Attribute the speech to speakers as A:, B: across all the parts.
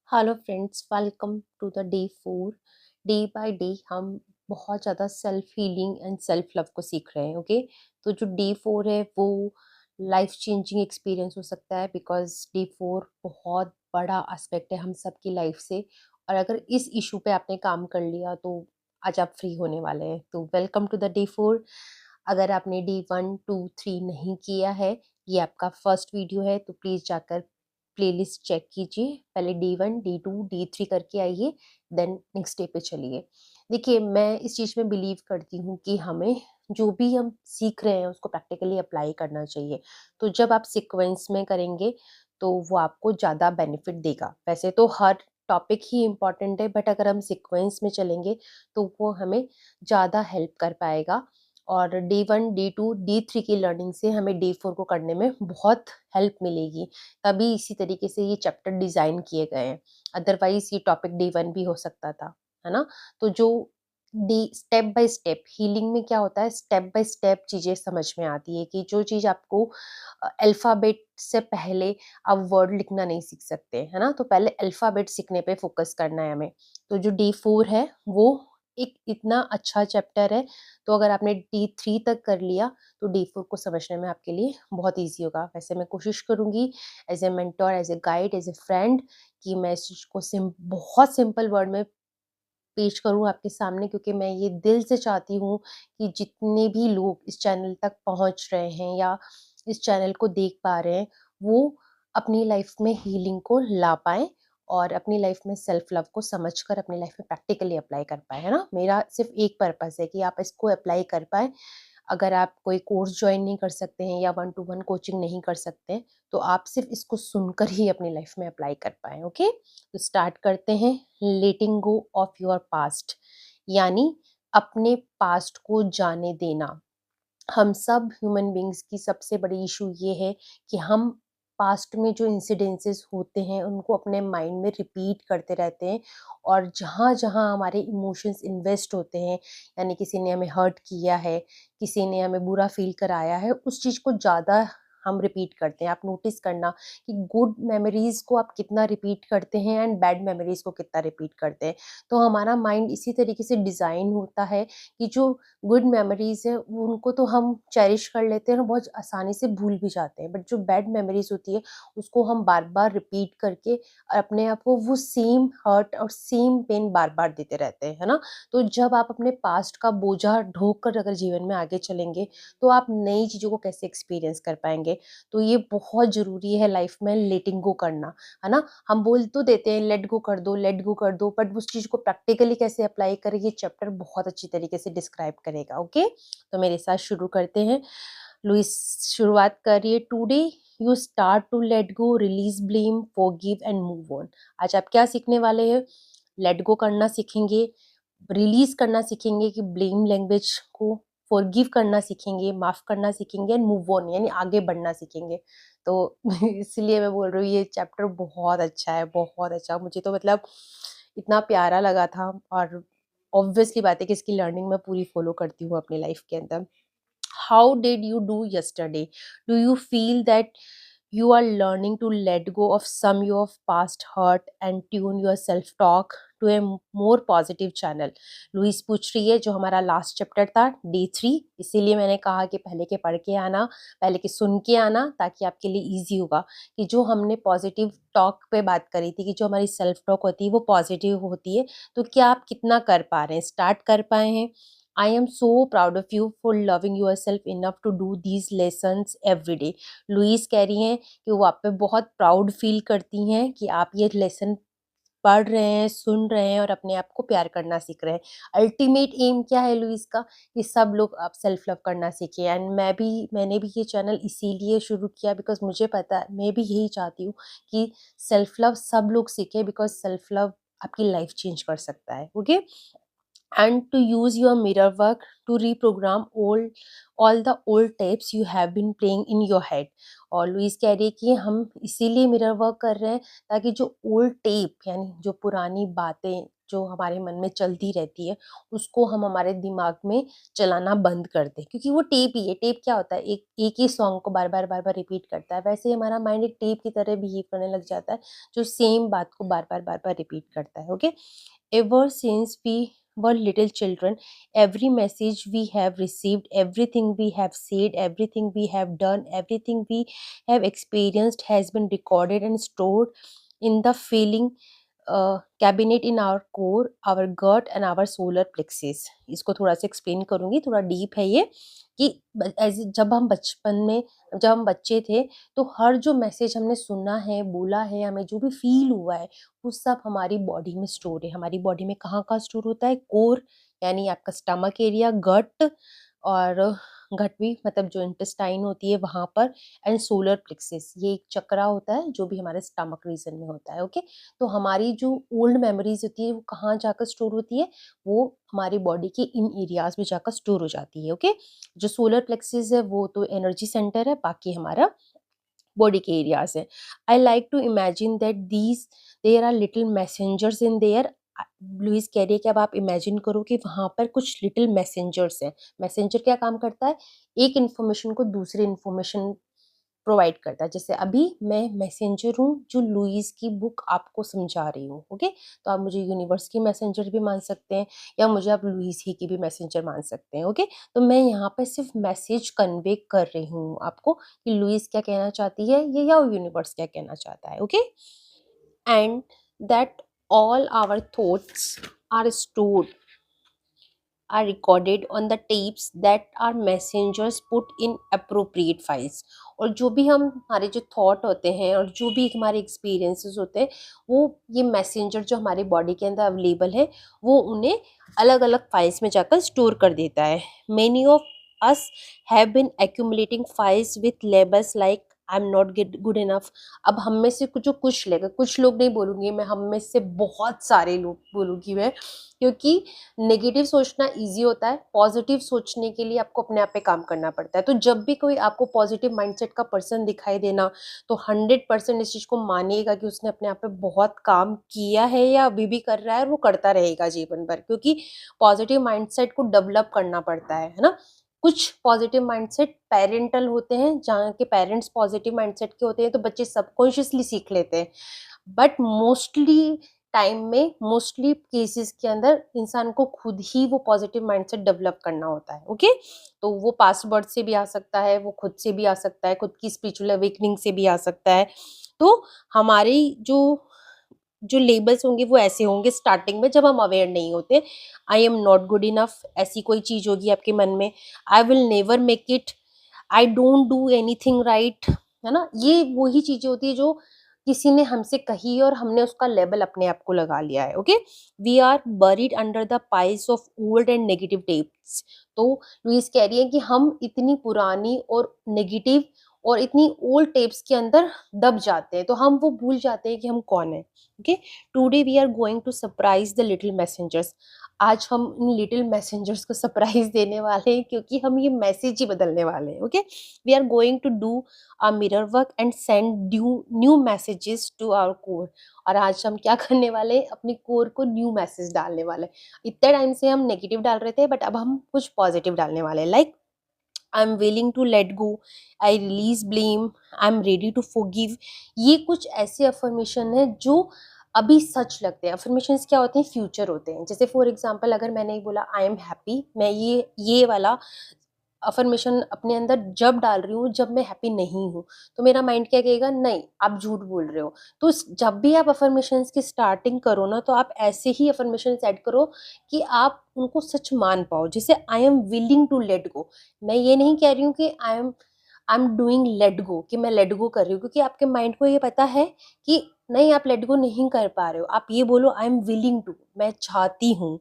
A: Hello friends, welcome to the day 4। Day by day हम बहुत ज़्यादा self healing and self love को सीख रहे हैं। ओके, तो जो डे 4 है वो लाइफ चेंजिंग एक्सपीरियंस हो सकता है, बिकॉज डे 4 बहुत बड़ा एस्पेक्ट है हम सबकी लाइफ से। और अगर इस इशू पे आपने काम कर लिया तो आज आप फ्री होने वाले हैं। तो वेलकम टू द डे 4। अगर आपने डे 1, 2, 3 नहीं किया है, ये आपका फर्स्ट वीडियो है, तो प्लीज़ जाकर प्लेलिस्ट चेक कीजिए। पहले D1, D2, D3 करके आइए, देन नेक्स्ट डे पे चलिए। देखिए, मैं इस चीज़ में बिलीव करती हूँ कि हमें जो भी हम सीख रहे हैं उसको प्रैक्टिकली अप्लाई करना चाहिए। तो जब आप सीक्वेंस में करेंगे तो वो आपको ज़्यादा बेनिफिट देगा। वैसे तो हर टॉपिक ही इम्पॉर्टेंट है, बट अगर हम सीक्वेंस में चलेंगे तो वो हमें ज़्यादा हेल्प कर पाएगा। और D1, D2, D3 की लर्निंग से हमें D4 को करने में बहुत हेल्प मिलेगी। तभी इसी तरीके से ये चैप्टर डिज़ाइन किए गए हैं। अदरवाइज़ ये टॉपिक D1 भी हो सकता था, है ना? तो जो D step by step healing में क्या होता है, स्टेप बाय स्टेप चीज़ें समझ में आती है कि जो चीज़ आपको अल्फ़ाबेट से पहले आप वर्ड लिखना नहीं सीख सकते, है ना? तो पहले अल्फ़ाबेट सीखने पे फ़ोकस करना है हमें। तो जो D4 है वो एक इतना अच्छा चैप्टर है, तो अगर आपने D3 तक कर लिया तो D4 को समझने में आपके लिए बहुत ईज़ी होगा। वैसे मैं कोशिश करूँगी as a mentor, as a guide, as a friend कि मैं इस चीज़ को बहुत सिंपल वर्ड में पेश करूँ आपके सामने, क्योंकि मैं ये दिल से चाहती हूँ कि जितने भी लोग इस चैनल तक पहुँच रहे हैं या इस चैनल को देख पा रहे हैं, वो अपनी लाइफ में हीलिंग को ला पाएँ और अपनी लाइफ में सेल्फ लव को समझकर अपनी लाइफ में प्रैक्टिकली अप्लाई कर पाएँ, है ना? मेरा सिर्फ़ एक पर्पज़ है कि आप इसको अप्लाई कर पाएँ। अगर आप कोई कोर्स जॉइन नहीं कर सकते हैं या वन टू वन कोचिंग नहीं कर सकते हैं, तो आप सिर्फ़ इसको सुनकर ही अपनी लाइफ में अप्लाई कर पाएँ, ओके? तो स्टार्ट करते हैं। लेटिंग गो ऑफ योर पास्ट, यानी अपने पास्ट को जाने देना। हम सब ह्यूमन बीइंग्स की सबसे बड़ी इशू ये है कि हम पास्ट में जो इंसिडेंसेस होते हैं उनको अपने माइंड में रिपीट करते रहते हैं, और जहाँ जहाँ हमारे इमोशंस इन्वेस्ट होते हैं, यानी किसी ने हमें हर्ट किया है, किसी ने हमें बुरा फील कराया है, उस चीज़ को ज़्यादा हम रिपीट करते हैं। आप नोटिस करना कि गुड मेमोरीज को आप कितना रिपीट करते हैं एंड बैड मेमोरीज को कितना रिपीट करते हैं। तो हमारा माइंड इसी तरीके से डिज़ाइन होता है कि जो गुड मेमोरीज़ है उनको तो हम चेरिश कर लेते हैं और बहुत आसानी से भूल भी जाते हैं, बट जो बैड मेमोरीज़ होती है उसको हम बार-बार रिपीट करके अपने आप को वो सेम हर्ट और सेम पेन बार-बार देते रहते हैं, है ना? तो जब आप अपने पास्ट का बोझा ढोक कर अगर जीवन में आगे चलेंगे, तो आप नई चीज़ों को कैसे एक्सपीरियंस कर पाएँगे? तो ये बहुत ज़रूरी है लाइफ में लेटिंग गो करना, है ना? हम बोल तो देते हैं लेट गो कर दो, बट उस चीज़ को प्रैक्टिकली कैसे अप्लाई करें ये चैप्टर बहुत अच्छी तरीके से डिस्क्राइब करेगा, ओके? तो मेरे साथ शुरू करते हैं। लुइस शुरुआत करिए। Today you start to let go, release blame, forgive and move on. आज आप क्या सीखने वाले हैं? लेट गो करना सीखेंगे, रिलीज करना सीखेंगे कि ब्लेम लैंग्वेज को, फॉरगिव करना सीखेंगे, माफ करना सीखेंगे एंड मूव ऑन यानी आगे बढ़ना सीखेंगे। तो इसलिए मैं बोल रही हूँ ये चैप्टर बहुत अच्छा है, बहुत अच्छा। मुझे तो मतलब इतना प्यारा लगा था, और ऑब्वियसली बात है कि इसकी लर्निंग मैं पूरी फॉलो करती हूँ अपनी लाइफ के अंदर। How did you do yesterday? Do you feel that you are learning to let go of some of past hurt and tune your self talk to a more positive channel? Louise पूछ रही है, जो हमारा last chapter था D3, इसीलिए मैंने कहा कि पहले के पढ़ के आना, पहले के सुन के आना, ताकि आपके लिए इजी होगा। कि जो हमने पॉजिटिव टॉक पे बात करी थी कि जो हमारी सेल्फ टॉक होती है वो पॉजिटिव होती है, तो क्या आप कितना कर पा रहे हैं, स्टार्ट कर पाए हैं? I am so proud of you for loving yourself enough to do these lessons every day. Louise कह रही हैं कि वो आप पे बहुत प्राउड फील करती हैं कि आप ये लेसन पढ़ रहे हैं, सुन रहे हैं और अपने आप को प्यार करना सीख रहे हैं। अल्टीमेट एम क्या है लुइस का? कि सब लोग आप सेल्फ लव करना सीखें। एंड मैंने भी ये चैनल इसीलिए शुरू किया बिकॉज़ मुझे पता है, मैं भी यही चाहती हूँ कि सेल्फ लव सब लोग सीखें, बिकॉज़ सेल्फ लव आपकी लाइफ चेंज कर सकता है। Okay? and to use your mirror work to reprogram all the old tapes you have been playing in your head. और लुइस कह रही है कि हम इसीलिए मिरर वर्क कर रहे हैं ताकि जो ओल्ड टेप यानी जो पुरानी बातें जो हमारे मन में चलती रहती है उसको हम हमारे दिमाग में चलाना बंद कर दें, क्योंकि वो टेप ही है। टेप क्या होता है, एक एक ही सॉन्ग को बार बार रिपीट करता है। वैसे ही हमारा माइंड एक टेप की तरह बिहेव करने लग जाता है जो सेम बात को बार बार रिपीट करता है। Okay, ever since we were little children, every message we have received, everything we have said, everything we have done, everything we have experienced has been recorded and stored in the feeling cabinet in our core, our gut and our solar plexus. इसको थोड़ा सा explain करूंगी, थोड़ा deep है ये कि जब हम बचपन में, जब हम बच्चे थे, तो हर जो मैसेज हमने सुना है, बोला है, हमें जो भी फील हुआ है वो सब हमारी बॉडी में स्टोर है। हमारी बॉडी में कहाँ कहाँ स्टोर होता है? कोर यानी आपका स्टमक एरिया, गट, और गट भी मतलब जो इंटेस्टाइन होती है वहाँ पर, एंड सोलर प्लेक्सिस, ये एक चक्रा होता है जो भी हमारे स्टमक रीजन में होता है। ओके, तो हमारी जो ओल्ड मेमोरीज होती है वो कहाँ जाकर स्टोर होती है? वो हमारी बॉडी के इन एरियाज में जाकर स्टोर हो जाती है। ओके, जो सोलर प्लेक्सिस है वो तो एनर्जी सेंटर है, बाकी हमारा बॉडी के एरियाज है। I like to imagine that these there are little messengers in there. Louise कह रही है कि अब आप इमेजिन करो कि वहाँ पर कुछ लिटिल मैसेंजर्स हैं। मैसेंजर क्या काम करता है? एक इन्फॉर्मेशन को दूसरी इन्फॉर्मेशन प्रोवाइड करता है। जैसे अभी मैं मैसेंजर हूँ जो लुइस की बुक आपको समझा रही हूँ। ओके, तो आप मुझे यूनिवर्स की मैसेंजर भी मान सकते हैं या मुझे आप लुइस ही की भी मैसेंजर मान सकते हैं। ओके, तो मैं यहाँ पे सिर्फ मैसेज कन्वे कर रही हूँ आपको कि लुइस क्या कहना चाहती है ये, या यूनिवर्स क्या कहना चाहता है। Okay, and that all our thoughts are stored, are recorded on the tapes that our messengers put in appropriate files। और जो भी हम हमारे जो थॉट होते हैं और जो भी हमारे एक्सपीरियंसेस होते हैं वो ये मैसेंजर जो हमारी बॉडी के अंदर अवेलेबल है वो उन्हें अलग अलग फाइल्स में जाकर स्टोर कर देता है। Many of us have been accumulating files with labels like I am not good enough. अब हम में से जो कुछ लेगा, कुछ लोग नहीं बोलूँगी मैं, हम में से बहुत सारे लोग बोलूँगी मैं, क्योंकि नेगेटिव सोचना इजी होता है, पॉजिटिव सोचने के लिए आपको अपने आप पे काम करना पड़ता है। तो जब भी कोई आपको पॉजिटिव माइंडसेट का पर्सन दिखाई देना तो 100% इस चीज़ को मानिएगा कि उसने अपने आप पे बहुत काम किया है या अभी भी कर रहा है और वो करता रहेगा जीवन भर, क्योंकि पॉजिटिव माइंडसेट को डेवलप करना पड़ता है ना। कुछ पॉजिटिव माइंडसेट पेरेंटल होते हैं, जहाँ के पेरेंट्स पॉजिटिव माइंडसेट के होते हैं तो बच्चे सबकॉन्शियसली सीख लेते हैं, बट मोस्टली टाइम में, मोस्टली केसेस के अंदर इंसान को खुद ही वो पॉजिटिव माइंडसेट डेवलप करना होता है। ओके, तो वो पास बर्थ से भी आ सकता है, वो खुद से भी आ सकता है, खुद की स्पिरिचुअल अवेकनिंग से भी आ सकता है। तो हमारी जो लेबल्स होंगे वो ऐसे होंगे स्टार्टिंग में जब हम अवेयर नहीं होते। I am not good enough, ऐसी कोई चीज होगी आपके मन में। I will never make it, I don't do anything right, है ना। ये वही चीजें होती है जो किसी ने हमसे कही और हमने उसका लेबल अपने आप को लगा लिया है। Okay, we are buried under the piles of old and negative tapes. तो लुइस कह रही है कि हम इतनी पुरानी और नेगेटिव और इतनी ओल्ड टेप्स के अंदर दब जाते हैं, तो हम वो भूल जाते हैं कि हम कौन है। Okay, today we are going to surprise the little messengers. आज हम इन लिटिल मैसेंजर्स को सरप्राइज देने वाले हैं क्योंकि हम ये मैसेज ही बदलने वाले हैं। Okay, we are going to do a mirror work and send new messages to our core. और आज हम क्या करने वाले हैं? अपनी कोर को न्यू मैसेज डालने वाले हैं। इतने टाइम से हम नेगेटिव डाल रहे थे, बट अब हम कुछ पॉजिटिव डालने वाले हैं, like I am willing to let go, I release blame, I am ready to forgive. ये कुछ ऐसे अफर्मेशन है जो अभी सच लगते हैं। अफर्मेशंस क्या होते हैं? फ्यूचर होते हैं। जैसे फॉर एग्जांपल अगर मैंने बोला आई एम हैप्पी, मैं ये वाला अफर्मेशन अपने अंदर जब डाल रही हूँ जब मैं हैप्पी नहीं हूँ, तो मेरा माइंड क्या कहेगा? नहीं, आप झूठ बोल रहे हो। तो जब भी आप अफर्मेशंस की स्टार्टिंग करो ना, तो आप ऐसे ही अफर्मेशंस ऐड करो कि आप उनको सच मान पाओ। जैसे I am willing to let go, मैं ये नहीं कह रही हूँ कि I am doing let go, कि मैं लेट गो कर रही हूँ, क्योंकि आपके माइंड को ये पता है कि नहीं, आप लेट गो नहीं कर पा रहे हो। आप ये बोलो आई एम विलिंग टू, मैं चाहती हूँ।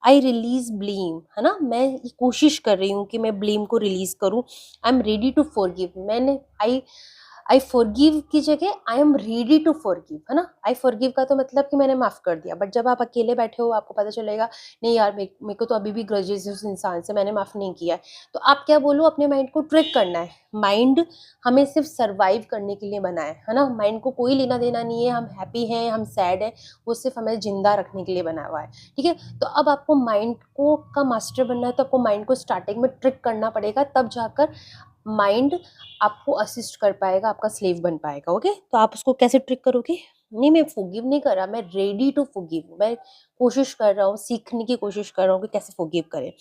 A: आई रिलीज ब्लेम, है ना, मैं ये कोशिश कर रही हूँ कि मैं ब्लेम को रिलीज करूँ। I am ready to forgive, मैंने आई आई फॉरगिव की जगह I am ready to forgive, है ना। आई फॉरगिव का तो मतलब कि मैंने माफ कर दिया, बट जब आप अकेले बैठे हो आपको पता चलेगा नहीं यार मेरे को तो अभी भी ग्रजेस है उस इंसान से, मैंने माफ नहीं किया है। तो आप क्या बोलो, अपने माइंड को ट्रिक करना है। माइंड हमें सिर्फ सर्वाइव करने के लिए बना है ना। माइंड को कोई लेना देना नहीं है हम हैप्पी हैं हम सैड हैं, वो सिर्फ हमें जिंदा रखने के लिए बना हुआ है, ठीक है। तो अब आपको माइंड को का मास्टर बनना है, तो आपको माइंड को स्टार्टिंग में ट्रिक करना पड़ेगा, तब जाकर माइंड आपको असिस्ट कर पाएगा, आपका स्लेव बन पाएगा। ओके, तो आप उसको कैसे ट्रिक करोगे? नहीं मैं फॉरगिव नहीं कर रहा, मैं रेडी टू फॉरगिव हूँ, मैं कोशिश कर रहा हूँ, सीखने की कोशिश कर रहा हूँ कि कैसे फॉरगिव करें।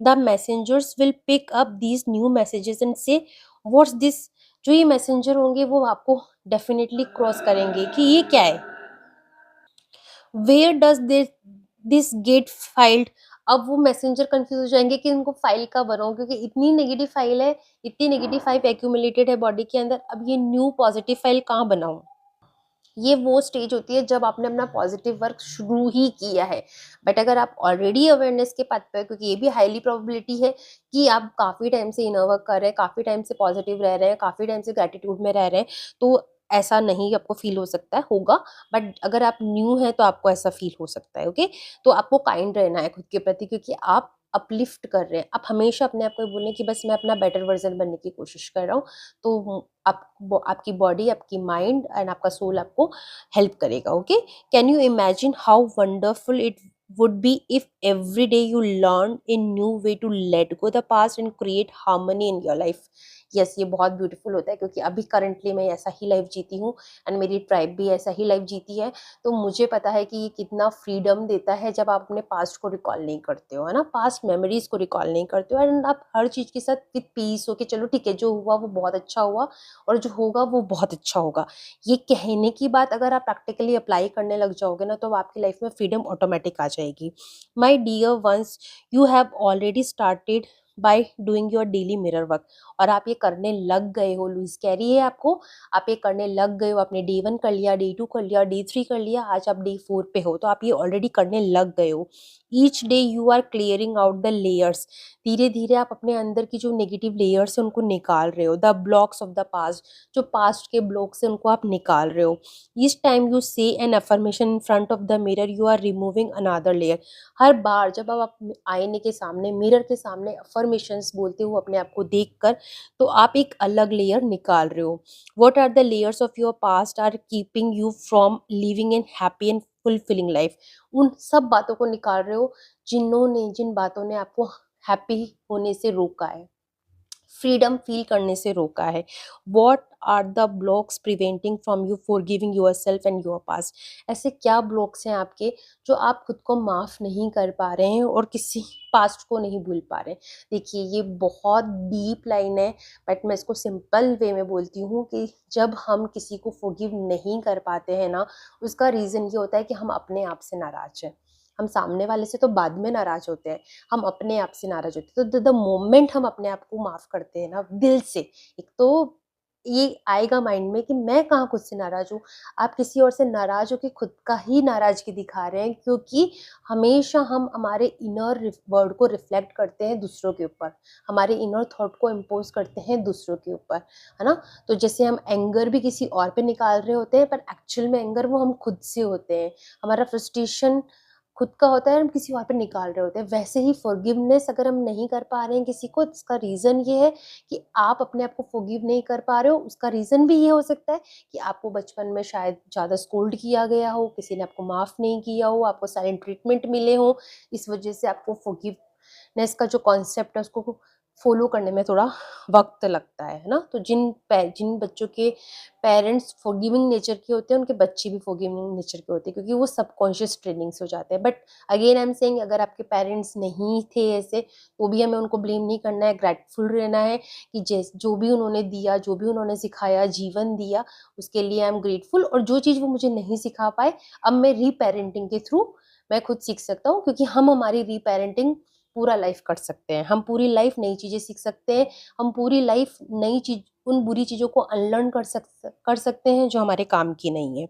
A: The messengers will pick up these new messages and say what's this. जो ये मैसेंजर होंगे वो आपको डेफिनेटली क्रॉस करेंगे कि ये क्या है, where does this get filed. अब वो मैसेंजर कंफ्यूज हो जाएंगे कि इनको फाइल कब बनाऊं, क्योंकि इतनी नेगेटिव फाइल है, इतनी नेगेटिव फाइल एक्यूमुलेटेड है बॉडी के अंदर, अब ये न्यू पॉजिटिव फाइल कहाँ बनाऊं। ये वो स्टेज होती है जब आपने अपना पॉजिटिव वर्क शुरू ही किया है। बट अगर आप ऑलरेडी अवेयरनेस के पाथ पे हो, क्योंकि ये भी हाईली प्रोबेबिलिटी है कि आप काफी टाइम से इनर वर्क कर रहे हैं, काफी टाइम से पॉजिटिव रह रहे हैं, काफी टाइम से ग्रेटिट्यूड में रह रहे हैं, तो ऐसा नहीं आपको फील हो सकता है, होगा। बट अगर आप न्यू हैं तो आपको ऐसा फील हो सकता है। ओके, तो आपको काइंड रहना है खुद के प्रति, क्योंकि आप अपलिफ्ट कर रहे हैं। आप हमेशा अपने आप को बोलें कि बस मैं अपना बेटर वर्जन बनने की कोशिश कर रहा हूँ, तो आपकी बॉडी, आपकी माइंड एंड आपका सोल आपको हेल्प करेगा। Okay, can you imagine how wonderful it would be if every day you learn a new way to let go the past and create harmony in your life। Yes, ये बहुत beautiful होता है, क्योंकि अभी currently मैं ऐसा ही life जीती हूँ एंड मेरी ट्राइब भी ऐसा ही लाइफ जीती है। तो मुझे पता है कि ये कितना फ्रीडम देता है जब आप अपने पास्ट को रिकॉल नहीं करते हो, है ना, पास्ट मेमोरीज को रिकॉल नहीं करते हो, एंड आप हर चीज़ के साथ विद पीस हो कि चलो ठीक है, जो हुआ वो बहुत अच्छा हुआ और जो होगा वो बहुत अच्छा होगा। ये कहने की बात अगर आप प्रैक्टिकली अप्लाई करने लग जाओगे ना, तो आपकी लाइफ में फ्रीडम ऑटोमेटिक आ जाएगी। My dear ones, you have already started by doing your daily mirror work. और आप ये करने लग गए हो, लुइस कैरी है आपको, आप ये करने लग गए हो। आपने डे 1 कर लिया, डे 2 कर लिया, डे 3 कर लिया, आज आप डे 4 पे हो, तो आप ये ऑलरेडी करने लग गए हो। Each day you are clearing out the layers. धीरे धीरे आप अपने अंदर की जो नेगेटिव लेयर्स है उनको निकाल रहे हो। The blocks of the past, जो पास्ट के ब्लॉक्स है उनको आप निकाल रहे हो। Each time you say an affirmation in front of the mirror you are removing another layer. हर बार जब आप आईने के सामने, मिरर के सामने अफर्मेशंस बोलते हो अपने आप को देखकर, तो आप एक अलग लेयर निकाल रहे हो। What are the layers of your past are keeping you from living an happy and fulfilling life. उन सब बातों को निकाल रहे हो जिन बातों ने आपको हैप्पी होने से रोका है, फ्रीडम फील करने से रोका है। What are the blocks preventing from you forgiving yourself and your past. ऐसे क्या ब्लॉक्स हैं आपके जो आप खुद को माफ नहीं कर पा रहे हैं और किसी पास्ट को नहीं भूल पा रहे हैं? देखिए, ये बहुत डीप लाइन है, बट मैं इसको सिंपल वे में बोलती हूँ कि जब हम किसी को फॉरगिव नहीं कर पाते हैं ना, उसका रीज़न ये होता है कि हम अपने आप से नाराज हैं। हम सामने वाले से तो बाद में नाराज होते हैं, हम अपने आप से नाराज होते हैं। तो द मोमेंट हम अपने आप को माफ करते हैं ना दिल से, एक तो ये आएगा माइंड में कि मैं कहाँ खुद से नाराज हूँ। आप किसी और से नाराज हो कि खुद का ही नाराजगी दिखा रहे हैं, क्योंकि हमेशा हम हमारे इनर वर्ड को रिफ्लेक्ट करते हैं दूसरों के ऊपर, हमारे इनर थॉट को इम्पोज करते हैं दूसरों के ऊपर, है ना। तो जैसे हम एंगर भी किसी और पे निकाल रहे होते हैं, पर एक्चुअल में एंगर वो हम खुद से होते हैं। हमारा फ्रस्ट्रेशन खुद का होता है, हम किसी और पे निकाल रहे होते हैं। वैसे ही फॉरगिवनेस अगर हम नहीं कर पा रहे हैं किसी को, इसका रीज़न ये है कि आप अपने आप को फॉरगिव नहीं कर पा रहे हो। उसका रीज़न भी ये हो सकता है कि आपको बचपन में शायद ज़्यादा स्कोल्ड किया गया हो, किसी ने आपको माफ़ नहीं किया हो, आपको साइलेंट ट्रीटमेंट मिले हो, इस वजह से आपको फॉरगिवनेस का जो कॉन्सेप्ट है उसको फॉलो करने में थोड़ा वक्त लगता है ना। तो जिन बच्चों के पेरेंट्स फॉरगिविंग नेचर के होते हैं, उनके बच्चे भी फॉरगिविंग नेचर के होते हैं, क्योंकि वो सबकॉन्शियस ट्रेनिंग्स हो जाते हैं। But again I am saying, अगर आपके पेरेंट्स नहीं थे ऐसे, तो भी हमें उनको ब्लेम नहीं करना है, ग्रेटफुल रहना है कि जो भी उन्होंने दिया, जो भी उन्होंने सिखाया, जीवन दिया, उसके लिए आई एम ग्रेटफुल। और जो चीज़ वो मुझे नहीं सिखा पाए, अब मैं रीपेरेंटिंग के थ्रू मैं खुद सीख सकता हूँ, क्योंकि हम हमारी रीपेरेंटिंग पूरा लाइफ कर सकते हैं। हम पूरी लाइफ नई चीज़ें सीख सकते हैं, हम पूरी लाइफ नई चीज़, उन बुरी चीज़ों को अनलर्न कर सकते हैं जो हमारे काम की नहीं है।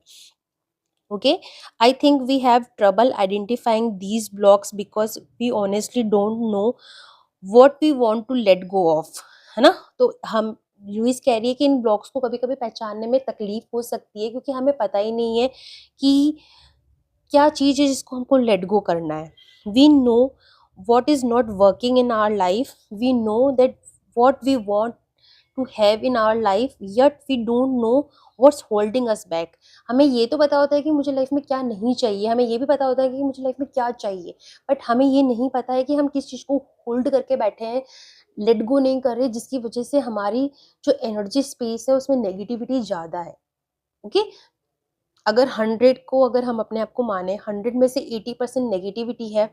A: Okay, I think we have trouble identifying these blocks because we honestly don't know what we want to let go of, है ना। तो हम लुइस कह रही है कि इन ब्लॉक्स को कभी-कभी पहचानने में तकलीफ हो सकती है क्योंकि हमें पता ही नहीं है कि क्या चीज़ है जिसको हमको लेट गो करना है। We know what is not working in our life, we know that what we want to have in our life, yet we don't know what's holding us back. हमें ये तो पता होता है कि मुझे लाइफ में क्या नहीं चाहिए, हमें ये भी पता होता है कि मुझे लाइफ में क्या चाहिए, बट हमें ये नहीं पता है कि हम किस चीज़ को होल्ड करके बैठे हैं, लेट गो नहीं कर रहे, जिसकी वजह से हमारी जो एनर्जी स्पेस है उसमें नेगेटिविटी ज़्यादा है। ओके, अगर 100 को अगर हम अपने आप को माने, 100 में से 80% नेगेटिविटी है,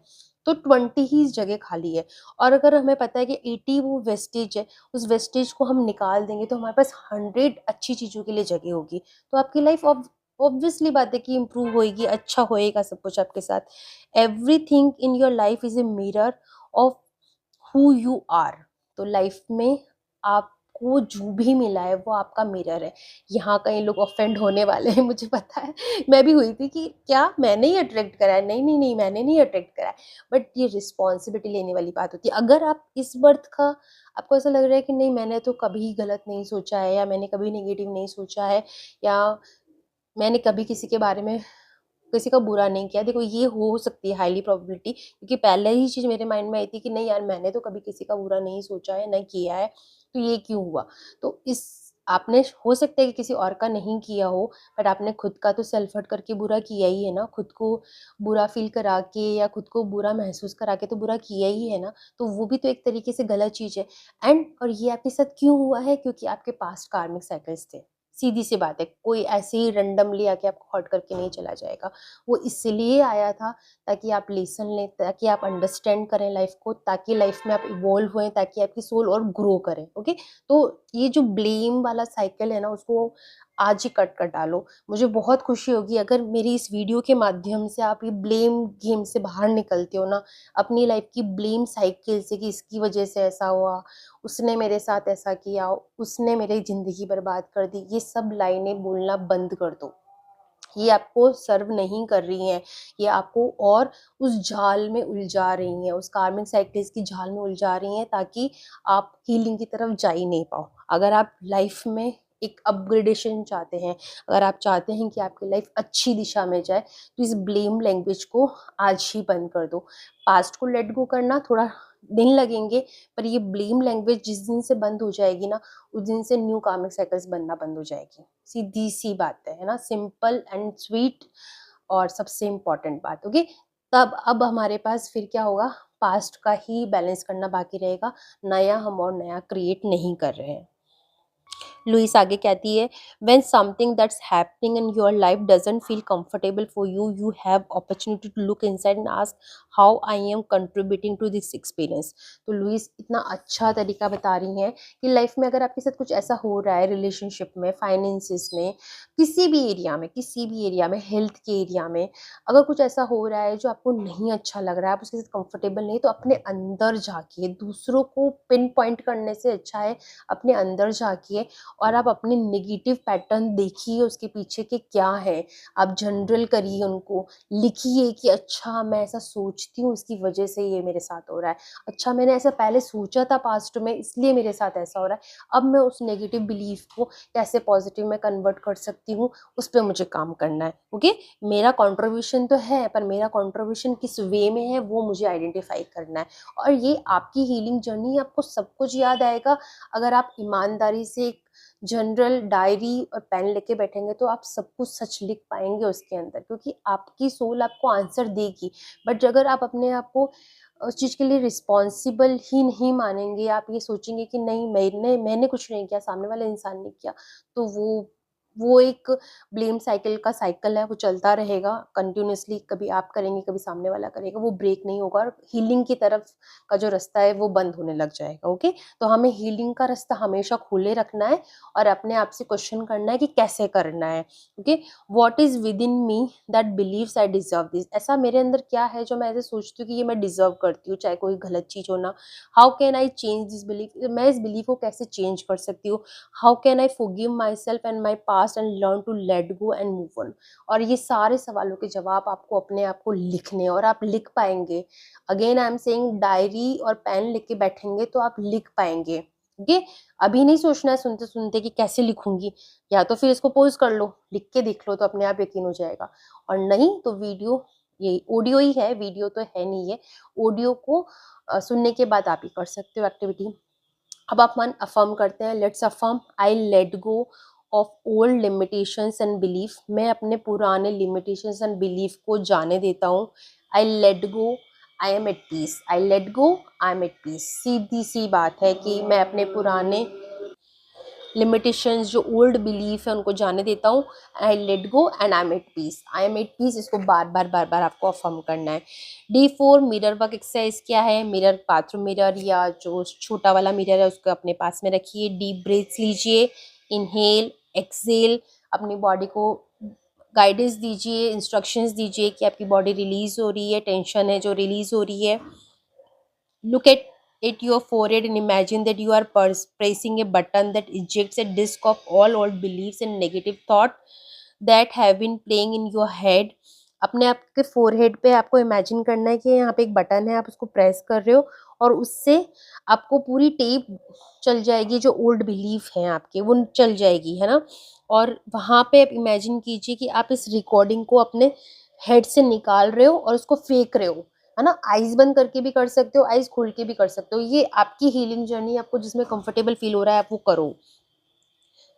A: तो 20 ही इस जगह खाली है। और अगर हमें पता है कि 80 वो वेस्टेज है, उस वेस्टेज को हम निकाल देंगे तो हमारे पास 100 अच्छी चीज़ों के लिए जगह होगी। तो आपकी लाइफ ऑब्वियसली बात है कि इम्प्रूव होएगी, अच्छा होएगा सब कुछ आपके साथ। Everything in your life is a mirror of who you are. तो लाइफ में आपको जो भी मिला है वो आपका मिरर है। यहाँ कई लोग ऑफेंड होने वाले हैं, मुझे पता है। मैं भी हुई थी कि क्या मैंने ही अट्रैक्ट करा है? नहीं, नहीं, नहीं, मैंने नहीं अट्रैक्ट करा है। बट ये रिस्पॉन्सिबिलिटी लेने वाली बात होती है। अगर आप इस बर्थ का आपको ऐसा लग रहा है कि नहीं मैंने तो कभी गलत नहीं सोचा है, या मैंने कभी नेगेटिव नहीं सोचा है, या मैंने कभी किसी के बारे में किसी का बुरा नहीं किया। देखो ये हो सकती है हाईली प्रोबेबिलिटी, क्योंकि पहले ही चीज़ मेरे माइंड में आई थी कि नहीं यार मैंने तो कभी किसी का बुरा नहीं सोचा है, नहीं किया है, तो ये क्यों हुआ? तो इस आपने हो सकता है कि किसी और का नहीं किया हो, बट आपने खुद का तो सेल्फ हर्ट करके बुरा किया ही है ना, खुद को बुरा फ़ील करा के या खुद को बुरा महसूस करा के तो बुरा किया ही है ना, तो वो भी तो एक तरीके से गलत चीज़ है। एंड और ये आपके साथ क्यों हुआ है? क्योंकि आपके पास्ट कार्मिक साइकिल्स थे। सीधी-सी बात है, कोई ऐसे ही रैंडमली आके आपको हर्ट करके नहीं चला जाएगा। वो इसलिए आया था ताकि आप लेसन लें, ताकि आप अंडरस्टैंड करें लाइफ को, ताकि लाइफ में आप इवॉल्व होएँ, ताकि आपकी सोल और ग्रो करे। ओके, तो ये जो ब्लेम वाला साइकिल है ना, उसको आज ही कट कर डालो। मुझे बहुत खुशी होगी अगर मेरी इस वीडियो के माध्यम से आप ये ब्लेम गेम से बाहर निकलते हो ना, अपनी लाइफ की ब्लेम साइकिल से, कि इसकी वजह से ऐसा हुआ, उसने मेरे साथ ऐसा किया, उसने मेरी ज़िंदगी बर्बाद कर दी। ये सब लाइनें बोलना बंद कर दो। ये आपको सर्व नहीं कर रही हैं, ये आपको और उस जाल में उलझा रही हैं, उस कार्मिक साइकिल्स की जाल में उलझा रही हैं, ताकि आप हीलिंग की तरफ जा ही नहीं पाओ। अगर आप लाइफ में एक अपग्रेडेशन चाहते हैं, अगर आप चाहते हैं कि आपकी लाइफ अच्छी दिशा में जाए, तो इस ब्लेम लैंग्वेज को आज ही बंद कर दो। पास्ट को लेट गो करना थोड़ा दिन लगेंगे, पर ये ब्लेम लैंग्वेज जिस दिन से बंद हो जाएगी ना, उस दिन से न्यू कार्मिक साइकिल्स बनना बंद हो जाएगी। सीधी सी बात है ना, सिंपल एंड स्वीट। और सबसे इम्पोर्टेंट बात, ओके, तब अब हमारे पास फिर क्या होगा, पास्ट का ही बैलेंस करना बाकी रहेगा, नया हम और नया क्रिएट नहीं कर रहे हैं। लुइस आगे कहती है, when something that's happening in your life doesn't feel comfortable for you, you have opportunity to look inside and ask how I am contributing to this experience. तो लुइस इतना अच्छा तरीका बता रही हैं कि लाइफ में अगर आपके साथ कुछ ऐसा हो रहा है, रिलेशनशिप में, फाइनेंसिस में, किसी भी एरिया में, हेल्थ के एरिया में, अगर कुछ ऐसा हो रहा है जो आपको नहीं अच्छा लग रहा है, आप उसके साथ कंफर्टेबल नहीं, तो अपने अंदर झाँकिए। दूसरों को पिन पॉइंट करने से अच्छा है अपने अंदर झाँकिए, और आप अपने नेगेटिव पैटर्न देखिए, उसके पीछे के क्या है। आप जनरल करिए, उनको लिखिए कि अच्छा मैं ऐसा सोचती हूँ, इसकी वजह से ये मेरे साथ हो रहा है। अच्छा मैंने ऐसा पहले सोचा था पास्ट में, इसलिए मेरे साथ ऐसा हो रहा है। अब मैं उस नेगेटिव बिलीफ को कैसे पॉजिटिव में कन्वर्ट कर सकती हूँ, उस पे मुझे काम करना है। ओके, मेरा कंट्रीब्यूशन तो है, पर मेरा कंट्रीब्यूशन किस वे में है वो मुझे आइडेंटिफाई करना है। और ये आपकी हीलिंग जर्नी, आपको सब कुछ याद आएगा अगर आप ईमानदारी से एक जनरल डायरी और पेन लेके बैठेंगे, तो आप सब कुछ सच लिख पाएंगे उसके अंदर, क्योंकि आपकी सोल आपको आंसर देगी। बट अगर आप अपने आप को उस चीज़ के लिए रिस्पॉन्सिबल ही नहीं मानेंगे, आप ये सोचेंगे कि नहीं मैंने कुछ नहीं किया, सामने वाले इंसान ने किया, तो वो एक ब्लेम साइकिल का साइकिल है, वो चलता रहेगा कंटिन्यूअसली। कभी आप करेंगे, कभी सामने वाला करेगा, वो ब्रेक नहीं होगा, और हीलिंग की तरफ का जो रास्ता है वो बंद होने लग जाएगा। ओके, तो हमें हीलिंग का रास्ता हमेशा खुले रखना है, और अपने आप से क्वेश्चन करना है कि कैसे करना है। Okay, what is within me that believes I deserve this. ऐसा मेरे अंदर क्या है जो मैं ऐसे सोचती हूँ कि ये मैं डिजर्व करती हूँ, चाहे कोई गलत चीज़ हो ना। How can I change this belief, मैं इस बिलीफ को कैसे चेंज कर सकती हूँ। How can I forgive myself and my past and learn to let go and move on. और ये सारे सवालों के जवाब आपको अपने आप को लिखने, और आप लिख पाएंगे। Again I am saying, diary और पेन लेके बैठेंगे तो आप लिख पाएंगे। ओके। अभी नहीं सोचना है सुनते सुनते कि कैसे लिखूंगी, या तो फिर इसको पॉज कर लो, लिख के देख लो तो अपने आप यकीन हो जाएगा। और नहीं तो वीडियो, ये ऑडियो ही है, वीडियो तो है नहीं है, ऑडियो को सुनने के बाद आप ही कर सकते हो एक्टिविटी। अब आप मन अफर्म करते हैं, let's affirm, I let go of old limitations and belief, मैं अपने पुराने लिमिटेशंस एंड बिलीफ को जाने देता हूँ। I let go, I am at peace, I let go, I am at peace, सीधी सी बात है कि मैं अपने पुराने लिमिटेशंस, जो ओल्ड बिलीफ है उनको जाने देता हूँ। I let go and I am at peace, I am at peace, इसको बार बार बार बार आपको अफर्म करना है। D4 मिरर वर्क एक्सरसाइज क्या है, मिरर, बाथरूम मिरर या जो छोटा वाला मिरर है उसको अपने पास में रखिए, डीप ब्रेथ्स लीजिए, इनहेल एक्सहेल, अपनी बॉडी को गाइडेंस दीजिए, इंस्ट्रक्शंस दीजिए कि आपकी बॉडी रिलीज हो रही है, टेंशन है जो रिलीज हो रही है। Look at your forehead and imagine that you are pressing a button that ejects a disk of all old beliefs and negative thought that have been playing in your head. अपने आपके forehead पे आपको imagine करना है कि यहाँ पे एक बटन है, आप उसको प्रेस कर रहे हो और उससे आपको पूरी टेप चल जाएगी, जो ओल्ड बिलीफ हैं आपके वो चल जाएगी, है ना। और वहाँ पे आप इमेजिन कीजिए कि आप इस रिकॉर्डिंग को अपने हेड से निकाल रहे हो और उसको फेंक रहे हो, है ना। आईज बंद करके भी कर सकते हो, आईज खोल के भी कर सकते हो, ये आपकी हीलिंग जर्नी, आपको जिसमें कंफर्टेबल फील हो रहा है आप वो करो।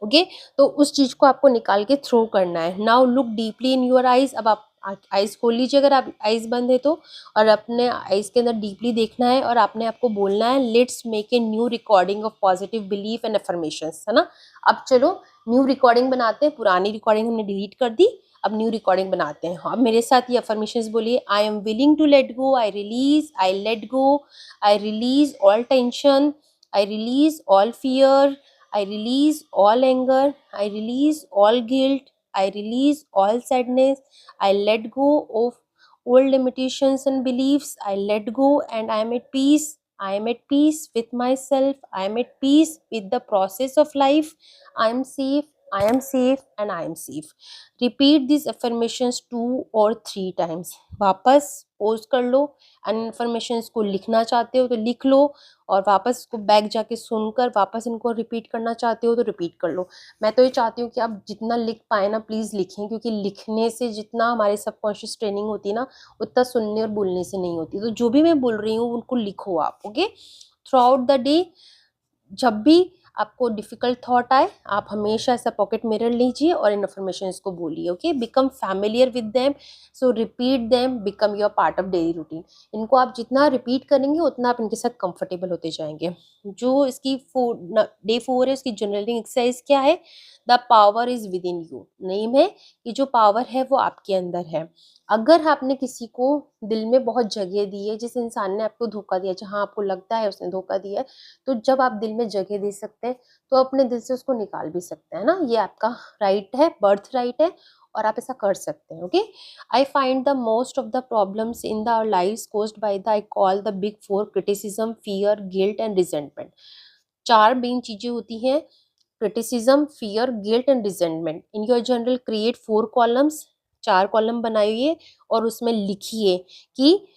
A: ओके, तो उस चीज को आपको निकाल के थ्रो करना है। Now look deeply in your eyes, अब आप आईज खोल लीजिए अगर आप आईज बंद है तो, और अपने आईज के अंदर डीपली देखना है और आपने आपको बोलना है, let's make a new recording of positive belief and affirmations, है ना। अब चलो न्यू रिकॉर्डिंग बनाते हैं, पुरानी रिकॉर्डिंग हमने डिलीट कर दी, अब न्यू रिकॉर्डिंग बनाते हैं। अब मेरे साथ ये अफर्मेशंस बोलिए, I am willing to let go, I release, I let go, I release all tension, I release all fear, I release all anger, I release all guilt, I release all sadness, I let go of old limitations and beliefs, I let go and I am at peace. I am at peace with myself, I am at peace with the process of life, I am safe, I am safe and I am safe. Repeat these affirmations 2 or 3 times. वापस pose कर लो, and information को लिखना चाहते हो तो लिख लो, और वापस इसको बैक जाके सुनकर वापस इनको रिपीट करना चाहते हो तो रिपीट कर लो। मैं तो ये चाहती हूँ कि आप जितना लिख पाए ना प्लीज़ लिखें, क्योंकि लिखने से जितना हमारे सबकॉन्शियस ट्रेनिंग होती है ना, उतना सुनने और बोलने से नहीं होती। तो जो भी मैं बोल रही हूँ उनको लिखो आप, okay. Through out the day जब भी आपको डिफिकल्ट थॉट आए, आप हमेशा ऐसा पॉकेट मिरर लीजिए और इन इन्फॉर्मेशन को बोलिए, okay. Become familiar with them, so repeat them, become your part of daily routine. इनको आप जितना रिपीट करेंगे उतना आप इनके साथ कंफर्टेबल होते जाएंगे। जो इसकी Day 4 है, उसकी जनरलिंग एक्सरसाइज क्या है, the power is with in you. Name है कि जो पावर है वो आपके अंदर है। अगर आपने किसी को दिल में बहुत जगह दी है, जिस इंसान ने आपको धोखा दिया, जहाँ आपको लगता है उसने धोखा दिया है, तो जब आप दिल में जगह दे सकते हैं तो अपने दिल से उसको निकाल भी सकते हैं ना, ये आपका राइट है, बर्थ राइट है, और आप ऐसा कर सकते हैं, okay. I find the most of the problems in the life caused by the, I call the big 4, criticism, fear, guilt and resentment. 4 main चीजें होती हैं, criticism, fear, guilt and resentment. In your general create 4 columns, 4 column बनाइए और उसमें लिखिए कि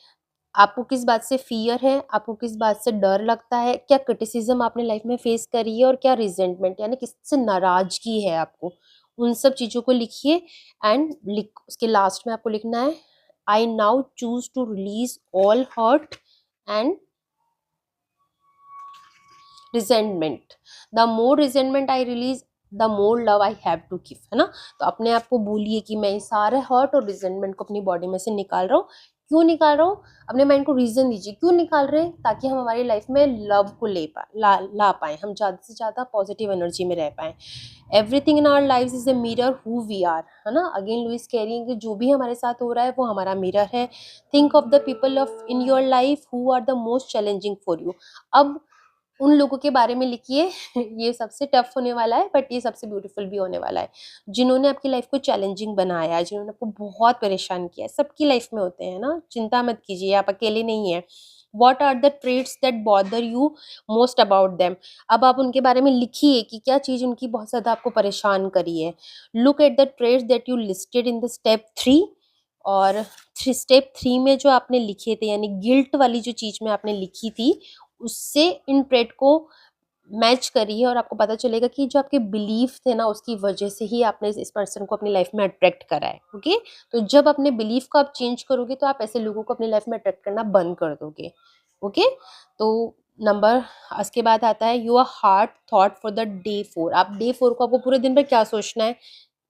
A: आपको किस बात से फियर है, आपको किस बात से डर लगता है, क्या क्रिटिसिज्म आपने लाइफ में फेस करी है, और क्या रिजेंटमेंट यानी किससे नाराजगी है आपको, उन सब चीज़ों को लिखिए। एंड उसके लास्ट में आपको लिखना है, I now choose to release all hurt and resentment, the more resentment I release the more love I have to give, है ना। तो अपने आप को बोलिए कि मैं सारे हर्ट और रिजेंटमेंट को अपनी बॉडी में से निकाल रहा हूँ। क्यों निकाल रहा हूँ, अपने माइंड को रीजन दीजिए क्यों निकाल रहे हैं, ताकि हम हमारी लाइफ में लव को ला पाए, हम ज़्यादा से ज़्यादा पॉजिटिव एनर्जी में रह पाए। Everything in our life is a mirror who we are, है ना। अगेन लुइस कह रही है कि जो भी हमारे साथ हो रहा है वो हमारा मिरर है। Think of the people of in your life who are the most challenging for you. अब उन लोगों के बारे में लिखिए ये सबसे टफ होने वाला है, बट ये सबसे ब्यूटीफुल भी होने वाला है, जिन्होंने आपकी लाइफ को चैलेंजिंग बनाया है, जिन्होंने आपको बहुत परेशान किया है। सबकी लाइफ में होते हैं ना, चिंता मत कीजिए, आप अकेले नहीं हैं। What are the traits that bother you most about them. अब आप उनके बारे में लिखिए कि क्या चीज़ उनकी बहुत ज़्यादा आपको परेशान करी है। Look at the traits that you listed in the step 3, और स्टेप 3 में जो आपने लिखे थे, यानी गिल्ट वाली जो चीज़ में आपने लिखी थी, उससे इन ट्रेट को मैच करिए और आपको पता चलेगा कि जो आपके बिलीफ थे ना उसकी वजह से ही आपने इस पर्सन को अपनी लाइफ में अट्रैक्ट करा है। ओके, तो जब अपने बिलीफ को आप चेंज करोगे तो आप ऐसे लोगों को अपनी लाइफ में अट्रैक्ट करना बंद कर दोगे। ओके, तो नंबर उसके बाद आता है your heart thought for the day 4। आप डे 4 को आपको पूरे दिन भर क्या सोचना है?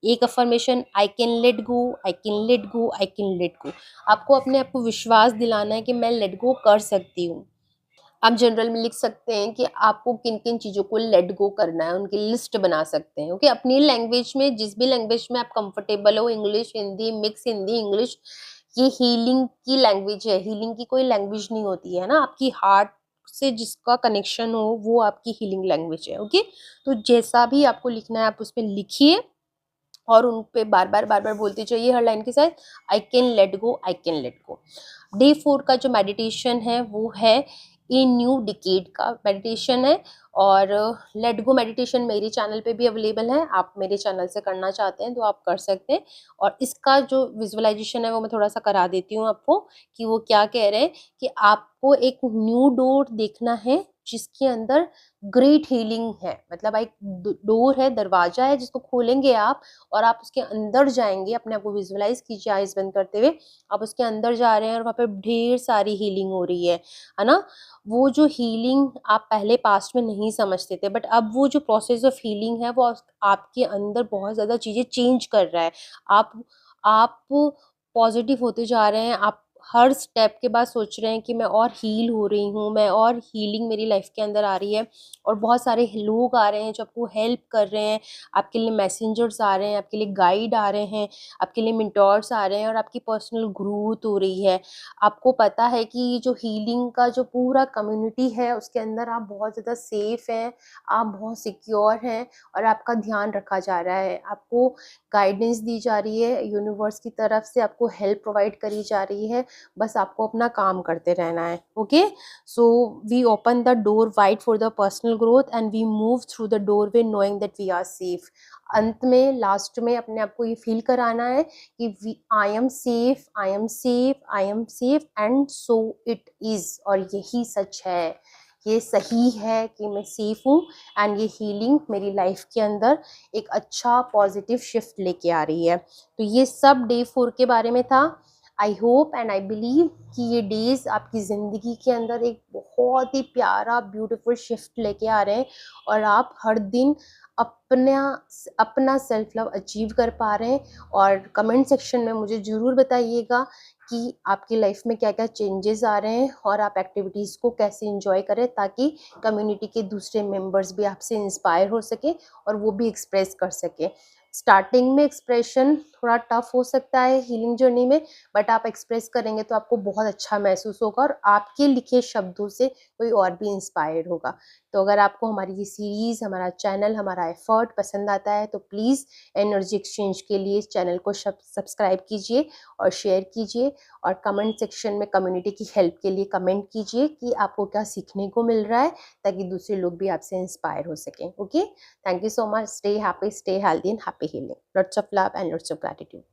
A: एक affirmation, I can let go, I can let go, I can let go. आपको अपने आप को विश्वास दिलाना है कि मैं लेट गो कर सकती हूँ। आप जनरल में लिख सकते हैं कि आपको किन किन चीज़ों को लेट गो करना है, उनकी लिस्ट बना सकते हैं। ओके, अपनी लैंग्वेज में, जिस भी लैंग्वेज में आप कंफर्टेबल हो, English, Hindi, mix Hindi English, ये हीलिंग की लैंग्वेज है। हीलिंग की कोई लैंग्वेज नहीं होती है ना, आपकी हार्ट से जिसका कनेक्शन हो वो आपकी हीलिंग लैंग्वेज है। ओके, तो जैसा भी आपको लिखना है आप उसमें लिखिए और उन पे बार बार बोलते जाइए हर लाइन के साथ, I can let go, I can let go. Day 4 का जो मेडिटेशन है वो है ए न्यू डिकेड का मेडिटेशन है। और लेट गो मेडिटेशन मेरे चैनल पे भी अवेलेबल है, आप मेरे चैनल से करना चाहते हैं तो आप कर सकते हैं। और इसका जो विजुअलाइजेशन है वो मैं थोड़ा सा करा देती हूँ आपको, कि वो क्या कह रहे हैं कि आपको एक न्यू डोर देखना है जिसके अंदर ग्रेट हीलिंग है। मतलब एक डोर है, दरवाजा है जिसको खोलेंगे आप और आप उसके अंदर जाएंगे। अपने आप को विजुअलाइज कीजिए आइज बंद करते हुए, आप उसके अंदर जा रहे हैं और वहाँ पे ढेर सारी हीलिंग हो रही है ना। वो जो हीलिंग आप पहले पास्ट में नहीं समझते थे, बट अब वो जो प्रोसेस ऑफ हीलिंग है वो आपके अंदर बहुत ज़्यादा चीज़ें चेंज कर रहा है। आप पॉजिटिव होते जा रहे हैं। आप हर स्टेप के बाद सोच रहे हैं कि मैं और हील हो रही हूँ, मैं और हीलिंग मेरी लाइफ के अंदर आ रही है। और बहुत सारे लोग आ रहे हैं जो आपको हेल्प कर रहे हैं, आपके लिए मैसेंजर्स आ रहे हैं, आपके लिए गाइड आ रहे हैं, आपके लिए मेंटोर्स आ रहे हैं और आपकी पर्सनल ग्रोथ हो रही है। आपको पता है कि जो हीलिंग का जो पूरा कम्युनिटी है उसके अंदर आप बहुत ज़्यादा सेफ हैं, आप बहुत सिक्योर हैं और आपका ध्यान रखा जा रहा है। आपको गाइडेंस दी जा रही है, यूनिवर्स की तरफ से आपको हेल्प प्रोवाइड करी जा रही है। बस आपको अपना काम करते रहना है। Okay, so we open the door wide for the personal growth and we move through the doorway knowing that we are safe। अंत में, लास्ट में अपने आप को ये फील कराना है कि I am safe, I am safe, I am safe and so it is. और यही सच है, ये सही है कि मैं सेफ हूँ एंड ये हीलिंग मेरी लाइफ के अंदर एक अच्छा पॉजिटिव शिफ्ट लेके आ रही है। तो ये सब डे 4 के बारे में था। I hope and I believe कि ये डेज आपकी ज़िंदगी के अंदर एक बहुत ही प्यारा ब्यूटीफुल शिफ्ट लेके आ रहे हैं और आप हर दिन अपना अपना सेल्फ लव अचीव कर पा रहे हैं। और कमेंट सेक्शन में मुझे ज़रूर बताइएगा कि आपकी लाइफ में क्या क्या चेंजेस आ रहे हैं और आप एक्टिविटीज़ को कैसे इंजॉय करें, ताकि कम्युनिटी के दूसरे मेंबर्स भी आपसे इंस्पायर हो सके और वो भी एक्सप्रेस कर सके। स्टार्टिंग में एक्सप्रेशन थोड़ा टफ हो सकता है हीलिंग जर्नी में, बट आप एक्सप्रेस करेंगे तो आपको बहुत अच्छा महसूस होगा और आपके लिखे शब्दों से कोई और भी इंस्पायर होगा। तो अगर आपको हमारी ये सीरीज़, हमारा चैनल, हमारा एफर्ट पसंद आता है तो प्लीज़ एनर्जी एक्सचेंज के लिए इस चैनल को सब्सक्राइब कीजिए और शेयर कीजिए और कमेंट सेक्शन में कम्युनिटी की हेल्प के लिए कमेंट कीजिए कि आपको क्या सीखने को मिल रहा है, ताकि दूसरे लोग भी आपसे इंस्पायर हो सकें। Okay, thank you so much. Stay happy, stay healthy and happy healing. Lots of love and lots of gratitude.